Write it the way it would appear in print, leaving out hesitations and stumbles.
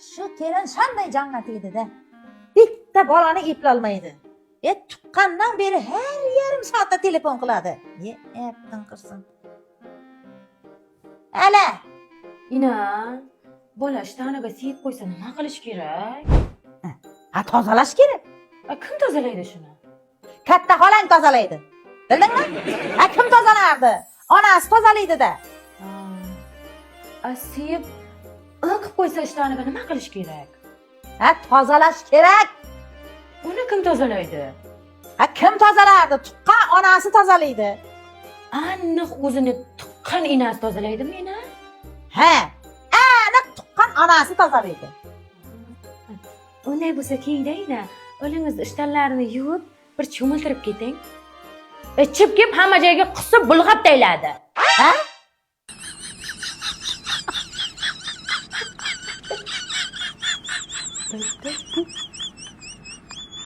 Shu kelin qanday jonga tegdi-da. Bitta bolani eplolmaydi. Tuqqandan beri har yarim soatda telefon qiladi. Aptin qirsin. Ala, Inan, bola ishtanaga siyib qo'ysa nima qilish kerak? ha tozalash kerak. Kim tozalaydi shuni? Katta xolang tozalaydi. Bildingmi? Kim tozalardi? Onasi tozalaydi-da. Siyib qilib qo'ysa ishtanaga nima qilish kerak? Tozalash kerak. Uni kim tozalaydi? Kim tozalardi? Tuqqan onasi tozalaydi. Aniq o'zini tuqqan inasi tozalaydi meni? Aniq tuqqan onasi tozalaydi. Unday bo'lsa kengdayna, o'zingiz ishtonlarini yuvib, bir cho'miltirib keting. Ichib kelib hamma joyga qusib bulg'ab tayladi.